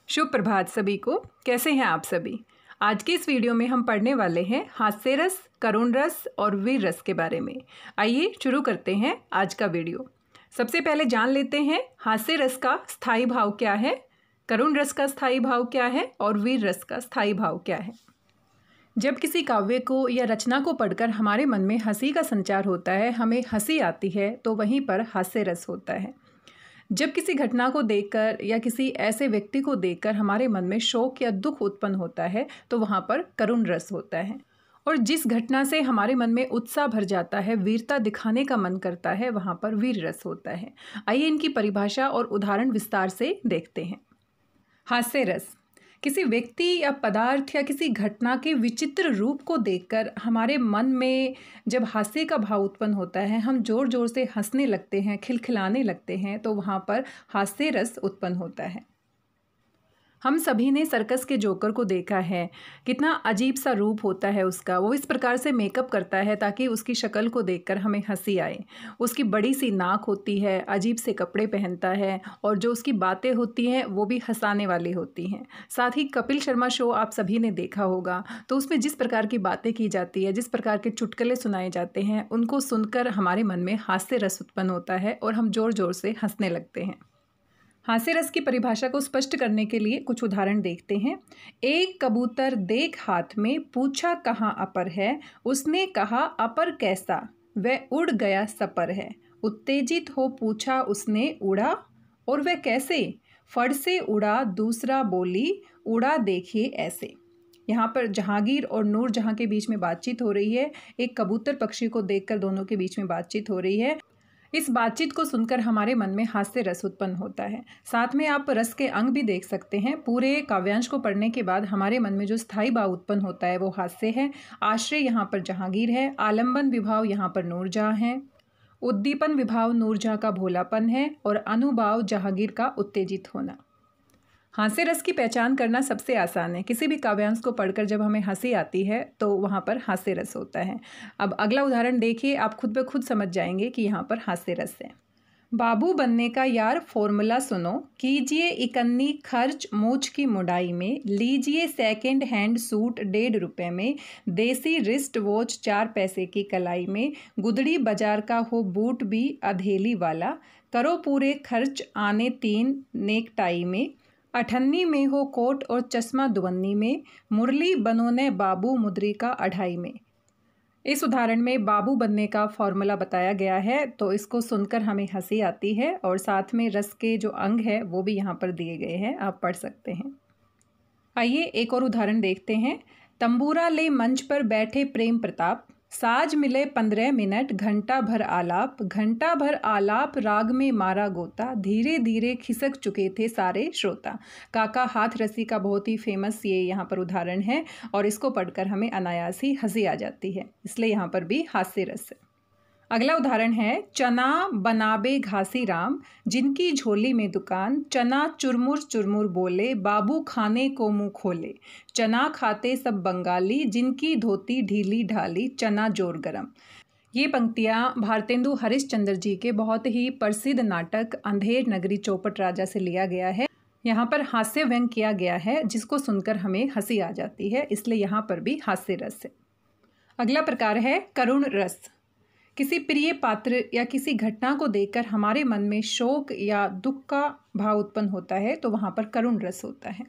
शुभ प्रभात सभी को। कैसे हैं आप सभी। आज के इस वीडियो में हम पढ़ने वाले हैं हास्य रस, करुण रस और वीर रस के बारे में। आइए शुरू करते हैं आज का वीडियो। सबसे पहले जान लेते हैं हास्य रस का स्थायी भाव क्या है, करुण रस का स्थायी भाव क्या है और वीर रस का स्थायी भाव क्या है। जब किसी काव्य को या रचना को पढ़कर हमारे मन में हंसी का संचार होता है, हमें हंसी आती है, तो वहीं पर हास्य रस होता है। जब किसी घटना को देखकर या किसी ऐसे व्यक्ति को देखकर हमारे मन में शोक या दुख उत्पन्न होता है, तो वहाँ पर करुण रस होता है। और जिस घटना से हमारे मन में उत्साह भर जाता है, वीरता दिखाने का मन करता है, वहाँ पर वीर रस होता है। आइए इनकी परिभाषा और उदाहरण विस्तार से देखते हैं। हास्य रस किसी व्यक्ति या पदार्थ या किसी घटना के विचित्र रूप को देखकर हमारे मन में जब हास्य का भाव उत्पन्न होता है, हम जोर जोर से हंसने लगते हैं, खिलखिलाने लगते हैं, तो वहाँ पर हास्य रस उत्पन्न होता है। हम सभी ने सर्कस के जोकर को देखा है। कितना अजीब सा रूप होता है उसका। वो इस प्रकार से मेकअप करता है ताकि उसकी शक्ल को देखकर हमें हंसी आए। उसकी बड़ी सी नाक होती है, अजीब से कपड़े पहनता है और जो उसकी बातें होती हैं वो भी हंसाने वाली होती हैं। साथ ही कपिल शर्मा शो आप सभी ने देखा होगा, तो उसमें जिस प्रकार की बातें की जाती है, जिस प्रकार के चुटकुले सुनाए जाते हैं, उनको सुनकर हमारे मन में हास्य रस उत्पन्न होता है और हम जोर जोर से हंसने लगते हैं। हास्य रस की परिभाषा को स्पष्ट करने के लिए कुछ उदाहरण देखते हैं। एक कबूतर देख हाथ में, पूछा कहाँ अपर है, उसने कहा अपर कैसा, वह उड़ गया सपर है। उत्तेजित हो पूछा उसने, उड़ा और वह कैसे, फड़ से उड़ा, दूसरा बोली, उड़ा देखिए ऐसे। यहाँ पर जहांगीर और नूरजहां के बीच में बातचीत हो रही है। एक कबूतर पक्षी को देखकर दोनों के बीच में बातचीत हो रही है। इस बातचीत को सुनकर हमारे मन में हास्य रस उत्पन्न होता है। साथ में आप रस के अंग भी देख सकते हैं। पूरे काव्यांश को पढ़ने के बाद हमारे मन में जो स्थायी भाव उत्पन्न होता है वो हास्य है। आश्रय यहाँ पर जहांगीर है, आलंबन विभाव यहाँ पर नूरजहां है, उद्दीपन विभाव नूरजहां का भोलापन है और अनुभाव जहांगीर का उत्तेजित होना। हास्य रस की पहचान करना सबसे आसान है। किसी भी काव्यांश को पढ़कर जब हमें हंसी आती है तो वहाँ पर हास्य रस होता है। अब अगला उदाहरण देखिए, आप खुद ब खुद समझ जाएंगे कि यहाँ पर हास्य रस है। बाबू बनने का यार फॉर्मूला सुनो, कीजिए इकन्नी खर्च मूछ की मुडाई में, लीजिए सेकंड हैंड सूट 1.5 रुपये में, देसी रिस्ट वॉच 4 पैसे की कलाई में, गुदड़ी बाजार का हो बूट भी अधेली वाला, करो पूरे खर्च आने 3 नेकटाई में, अठन्नी में हो कोट और चश्मा दुवन्नी में, मुरली बनोने बाबू मुद्रिका 2.5 में। इस उदाहरण में बाबू बनने का फॉर्मूला बताया गया है, तो इसको सुनकर हमें हंसी आती है और साथ में रस के जो अंग है वो भी यहाँ पर दिए गए हैं, आप पढ़ सकते हैं। आइए एक और उदाहरण देखते हैं। तंबूरा ले मंच पर बैठे प्रेम प्रताप, साज मिले 15 मिनट, घंटा भर आलाप, राग में मारा गोता, धीरे धीरे खिसक चुके थे सारे श्रोता। काका हाथ रसी का बहुत ही फेमस ये यहाँ पर उदाहरण है और इसको पढ़कर हमें अनायास ही हंसी आ जाती है, इसलिए यहाँ पर भी हास्य रस है। अगला उदाहरण है, चना बनाबे घासी राम, जिनकी झोली में दुकान, चना चुरमुर चुरमुर बोले, बाबू खाने को मुंह खोले, चना खाते सब बंगाली, जिनकी धोती ढीली ढाली, चना जोर गरम। ये पंक्तियाँ भारतेंदु हरिश्चंद्र जी के बहुत ही प्रसिद्ध नाटक अंधेर नगरी चौपट राजा से लिया गया है। यहाँ पर हास्य व्यंग किया गया है जिसको सुनकर हमें हंसी आ जाती है, इसलिए यहाँ पर भी हास्य रस है। अगला प्रकार है करुण रस। किसी प्रिय पात्र या किसी घटना को देखकर हमारे मन में शोक या दुख का भाव उत्पन्न होता है, तो वहाँ पर करुण रस होता है।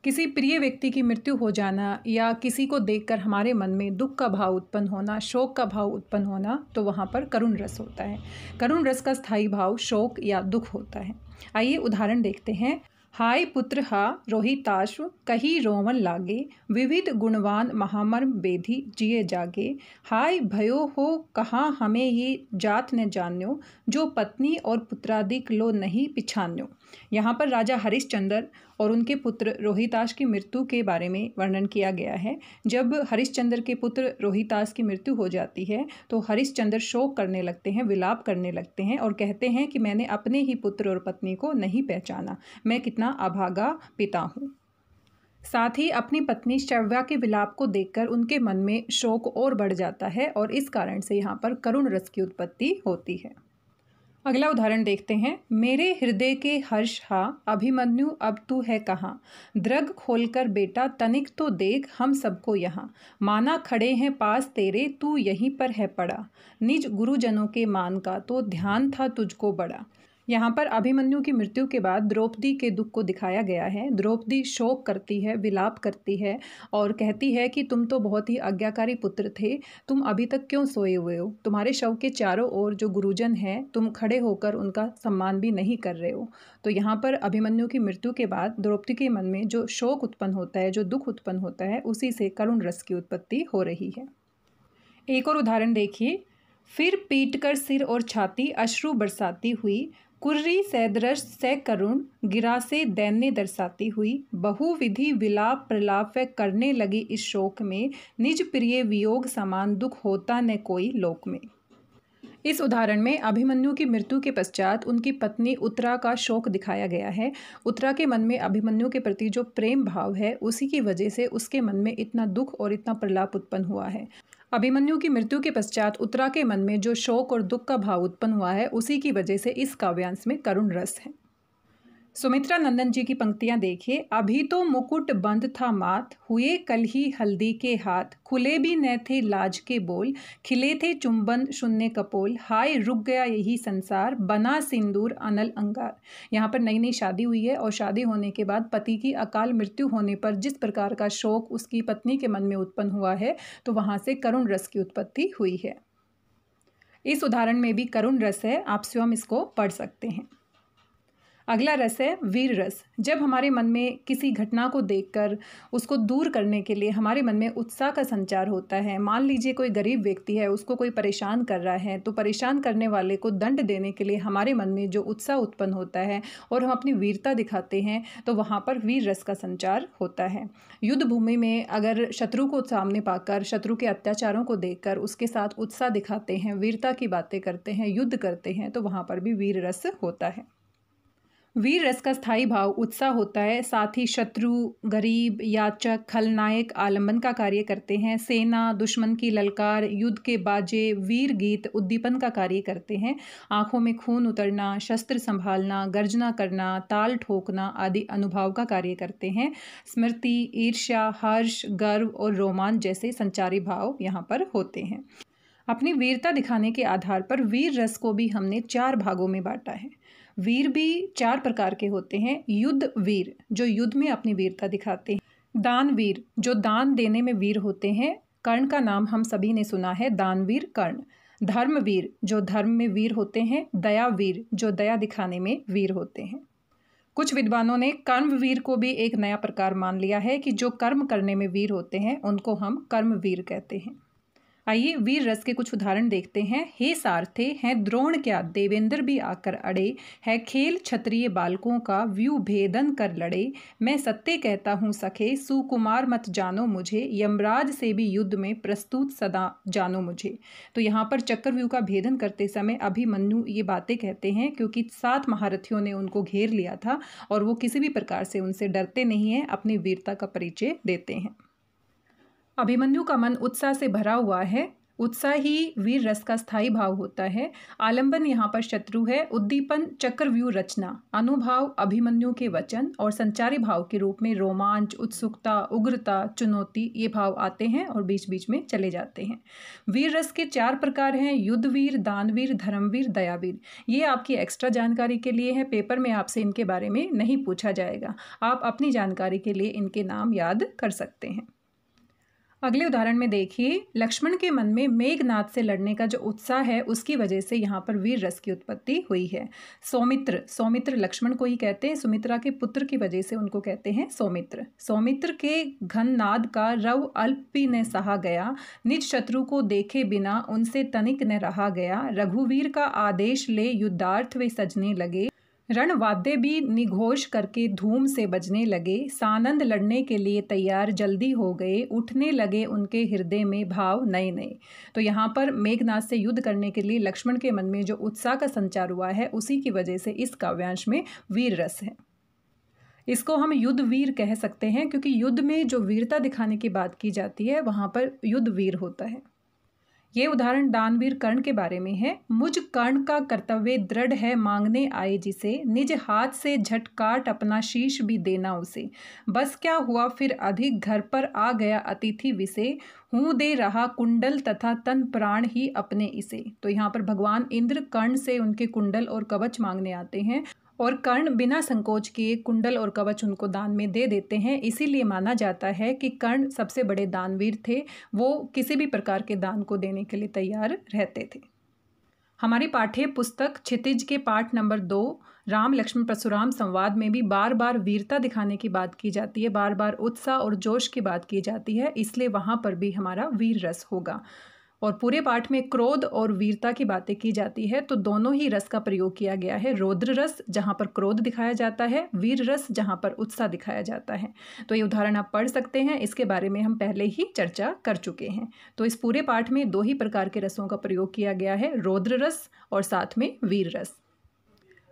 किसी प्रिय व्यक्ति की मृत्यु हो जाना या किसी को देखकर हमारे मन में दुख का भाव उत्पन्न होना, शोक का भाव उत्पन्न होना, तो वहाँ पर करुण रस होता है। करुण रस का स्थायी भाव शोक या दुख होता है। आइए उदाहरण देखते हैं। हाय पुत्र हा रोहिताश्व, कही रोवन लागे, विविध गुणवान महामर्म बेधी जिए जागे, हाय भयो हो कहाँ हमें ये जात न जान्यो, जो पत्नी और पुत्रादिक लो नहीं पिछान्यो। यहाँ पर राजा हरिश्चंद्र और उनके पुत्र रोहिताश की मृत्यु के बारे में वर्णन किया गया है। जब हरिश्चंद्र के पुत्र रोहिताश की मृत्यु हो जाती है तो हरिश्चंद्र शोक करने लगते हैं, विलाप करने लगते हैं और कहते हैं कि मैंने अपने ही पुत्र और पत्नी को नहीं पहचाना, मैं कितना अभागा पिता हूँ। साथ ही अपनी पत्नी शव्या के विलाप को देखकर उनके मन में शोक और बढ़ जाता है और इस कारण से यहाँ पर करुण रस की उत्पत्ति होती है। अगला उदाहरण देखते हैं। मेरे हृदय के हर्ष हा, अभिमन्यु अब तू है कहाँ। द्रग खोलकर बेटा तनिक तो देख हम सबको यहाँ। माना खड़े हैं पास तेरे, तू यहीं पर है पड़ा। निज गुरुजनों के मान का तो ध्यान था तुझको बड़ा। यहाँ पर अभिमन्यु की मृत्यु के बाद द्रौपदी के दुख को दिखाया गया है। द्रौपदी शोक करती है, विलाप करती है और कहती है कि तुम तो बहुत ही आज्ञाकारी पुत्र थे, तुम अभी तक क्यों सोए हुए हो। तुम्हारे शव के चारों ओर जो गुरुजन हैं, तुम खड़े होकर उनका सम्मान भी नहीं कर रहे हो। तो यहाँ पर अभिमन्यु की मृत्यु के बाद द्रौपदी के मन में जो शोक उत्पन्न होता है, जो दुख उत्पन्न होता है, उसी से करुण रस की उत्पत्ति हो रही है। एक और उदाहरण देखिए। फिर पीटकर सिर और छाती अश्रु बरसाती हुई, कुर्री सैदरस सै करुण गिरा से दैन्य दर्शाती हुई। बहुविधि विलाप प्रलाप व करने लगी इस शोक में, निज प्रिय वियोग समान दुख होता न कोई लोक में। इस उदाहरण में अभिमन्यु की मृत्यु के पश्चात उनकी पत्नी उत्तरा का शोक दिखाया गया है। उत्तरा के मन में अभिमन्यु के प्रति जो प्रेम भाव है, उसी की वजह से उसके मन में इतना दुख और इतना प्रलाप उत्पन्न हुआ है। अभिमन्यु की मृत्यु के पश्चात उत्तरा के मन में जो शोक और दुख का भाव उत्पन्न हुआ है, उसी की वजह से इस काव्यांश में करुण रस है। सुमित्रा नंदन जी की पंक्तियां देखिए। अभी तो मुकुट बंद था माथ, हुए कल ही हल्दी के हाथ। खुले भी न थे लाज के बोल, खिले थे चुंबन शून्य कपोल। हाय रुक गया यही संसार, बना सिंदूर अनल अंगार। यहाँ पर नई नई शादी हुई है और शादी होने के बाद पति की अकाल मृत्यु होने पर जिस प्रकार का शोक उसकी पत्नी के मन में उत्पन्न हुआ है, तो वहाँ से करुण रस की उत्पत्ति हुई है। इस उदाहरण में भी करुण रस है, आप स्वयं इसको पढ़ सकते हैं। अगला रस है वीर रस। जब हमारे मन में किसी घटना को देखकर उसको दूर करने के लिए हमारे मन में उत्साह का संचार होता है। मान लीजिए कोई गरीब व्यक्ति है, उसको कोई परेशान कर रहा है, तो परेशान करने वाले को दंड देने के लिए हमारे मन में जो उत्साह उत्पन्न होता है और हम अपनी वीरता दिखाते हैं, तो वहाँ पर वीर रस का संचार होता है। युद्ध भूमि में अगर शत्रु को सामने पाकर, शत्रु के अत्याचारों को देखकर उसके साथ उत्साह दिखाते हैं, वीरता की बातें करते हैं, युद्ध करते हैं, तो वहाँ पर भी वीर रस होता है। वीर रस का स्थायी भाव उत्साह होता है, साथ ही शत्रु, गरीब, याचक, खलनायक आलंबन का कार्य करते हैं। सेना, दुश्मन की ललकार, युद्ध के बाजे, वीर गीत उद्दीपन का कार्य करते हैं। आंखों में खून उतरना, शस्त्र संभालना, गर्जना करना, ताल ठोकना आदि अनुभाव का कार्य करते हैं। स्मृति, ईर्ष्या, हर्ष, गर्व और रोमांच जैसे संचारी भाव यहाँ पर होते हैं। अपनी वीरता दिखाने के आधार पर वीर रस को भी हमने 4 भागों में बांटा है। वीर भी 4 प्रकार के होते हैं। युद्ध वीर, जो युद्ध में अपनी वीरता दिखाते हैं। दानवीर, जो दान देने में वीर होते हैं। कर्ण का नाम हम सभी ने सुना है, दानवीर कर्ण। धर्मवीर, जो धर्म में वीर होते हैं। दयावीर, जो दया दिखाने में वीर होते हैं। कुछ विद्वानों ने कर्मवीर को भी एक नया प्रकार मान लिया है कि जो कर्म करने में वीर होते हैं, उनको हम कर्मवीर कहते हैं। आइए वीर रस के कुछ उदाहरण देखते हैं। हे सारथे, हैं द्रोण क्या देवेंद्र भी आकर अड़े। है खेल क्षत्रिय बालकों का, व्यू भेदन कर लड़े। मैं सत्य कहता हूँ सखे, सुकुमार मत जानो मुझे। यमराज से भी युद्ध में प्रस्तुत सदा जानो मुझे। तो यहाँ पर चक्रव्यूह का भेदन करते समय अभिमन्यु ये बातें कहते हैं, क्योंकि 7 महारथियों ने उनको घेर लिया था और वो किसी भी प्रकार से उनसे डरते नहीं हैं, अपनी वीरता का परिचय देते हैं। अभिमन्यु का मन उत्साह से भरा हुआ है। उत्साह ही वीर रस का स्थायी भाव होता है। आलंबन यहाँ पर शत्रु है। उद्दीपन चक्रव्यूह रचना। अनुभाव अभिमन्यु के वचन और संचारी भाव के रूप में रोमांच, उत्सुकता, उग्रता, चुनौती, ये भाव आते हैं और बीच बीच में चले जाते हैं। वीर रस के 4 प्रकार हैं। युद्धवीर, दानवीर, धर्मवीर, दयावीर। ये आपकी एक्स्ट्रा जानकारी के लिए है, पेपर में आपसे इनके बारे में नहीं पूछा जाएगा। आप अपनी जानकारी के लिए इनके नाम याद कर सकते हैं। अगले उदाहरण में देखिए, लक्ष्मण के मन में मेघनाद से लड़ने का जो उत्साह है, उसकी वजह से यहाँ पर वीर रस की उत्पत्ति हुई है। सौमित्र लक्ष्मण को ही कहते हैं, सुमित्रा के पुत्र की वजह से उनको कहते हैं सौमित्र। सौमित्र के घन नाद का रव अल्प भी न सहा गया। निज शत्रु को देखे बिना उनसे तनिक न रहा गया। रघुवीर का आदेश ले युद्धार्थ वे सजने लगे। रणवाद्य भी निघोष करके धूम से बजने लगे। सानंद लड़ने के लिए तैयार जल्दी हो गए। उठने लगे उनके हृदय में भाव नए नए। तो यहाँ पर मेघनाद से युद्ध करने के लिए लक्ष्मण के मन में जो उत्साह का संचार हुआ है, उसी की वजह से इस काव्यांश में वीर रस है। इसको हम युद्ध वीर कह सकते हैं, क्योंकि युद्ध में जो वीरता दिखाने की बात की जाती है, वहाँ पर युद्ध वीर होता है। ये उदाहरण दानवीर कर्ण के बारे में है। मुझ कर्ण का कर्तव्य दृढ़ है, मांगने आए जिसे, निज हाथ से झट काट अपना शीश भी देना उसे। बस क्या हुआ फिर अधिक, घर पर आ गया अतिथि विसे, हूँ दे रहा कुंडल तथा तन प्राण ही अपने इसे। तो यहाँ पर भगवान इंद्र कर्ण से उनके कुंडल और कवच मांगने आते हैं और कर्ण बिना संकोच किए कुंडल और कवच उनको दान में दे देते हैं। इसीलिए माना जाता है कि कर्ण सबसे बड़े दानवीर थे, वो किसी भी प्रकार के दान को देने के लिए तैयार रहते थे। हमारी पाठ्य पुस्तक क्षितिज के पाठ नंबर 2 राम लक्ष्मण परशुराम संवाद में भी बार बार वीरता दिखाने की बात की जाती है, बार बार उत्साह और जोश की बात की जाती है, इसलिए वहाँ पर भी हमारा वीर रस होगा। और पूरे पाठ में क्रोध और वीरता की बातें की जाती है, तो दोनों ही रस का प्रयोग किया गया है। रौद्र रस जहाँ पर क्रोध दिखाया जाता है, वीर रस जहाँ पर उत्साह दिखाया जाता है। तो ये उदाहरण आप पढ़ सकते हैं, इसके बारे में हम पहले ही चर्चा कर चुके हैं। तो इस पूरे पाठ में 2 ही प्रकार के रसों का प्रयोग किया गया है, रौद्र रस और साथ में वीर रस।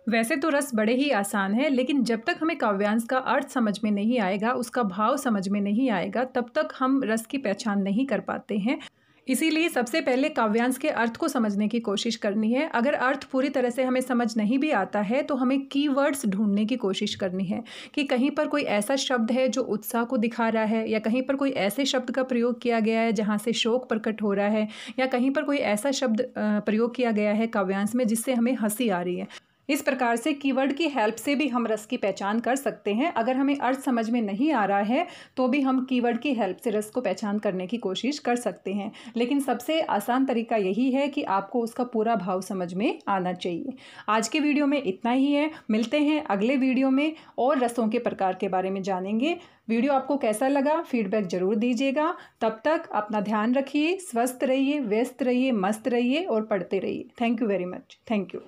वैसे तो रस बड़े ही आसान है, लेकिन जब तक हमें काव्यांश का अर्थ समझ में नहीं आएगा, उसका भाव समझ में नहीं आएगा, तब तक हम रस की पहचान नहीं कर पाते हैं। इसीलिए सबसे पहले काव्यांश के अर्थ को समझने की कोशिश करनी है। अगर अर्थ पूरी तरह से हमें समझ नहीं भी आता है तो हमें कीवर्ड्स ढूंढने की कोशिश करनी है कि कहीं पर कोई ऐसा शब्द है जो उत्साह को दिखा रहा है, या कहीं पर कोई ऐसे शब्द का प्रयोग किया गया है जहाँ से शोक प्रकट हो रहा है, या कहीं पर कोई ऐसा शब्द प्रयोग किया गया है काव्यांश में जिससे हमें हंसी आ रही है। इस प्रकार से कीवर्ड की हेल्प से भी हम रस की पहचान कर सकते हैं। अगर हमें अर्थ समझ में नहीं आ रहा है तो भी हम कीवर्ड की हेल्प से रस को पहचान करने की कोशिश कर सकते हैं, लेकिन सबसे आसान तरीका यही है कि आपको उसका पूरा भाव समझ में आना चाहिए। आज के वीडियो में इतना ही है, मिलते हैं अगले वीडियो में और रसों के प्रकार के बारे में जानेंगे। वीडियो आपको कैसा लगा फीडबैक जरूर दीजिएगा। तब तक अपना ध्यान रखिए, स्वस्थ रहिए, व्यस्त रहिए, मस्त रहिए और पढ़ते रहिए। Thank you very much. Thank you.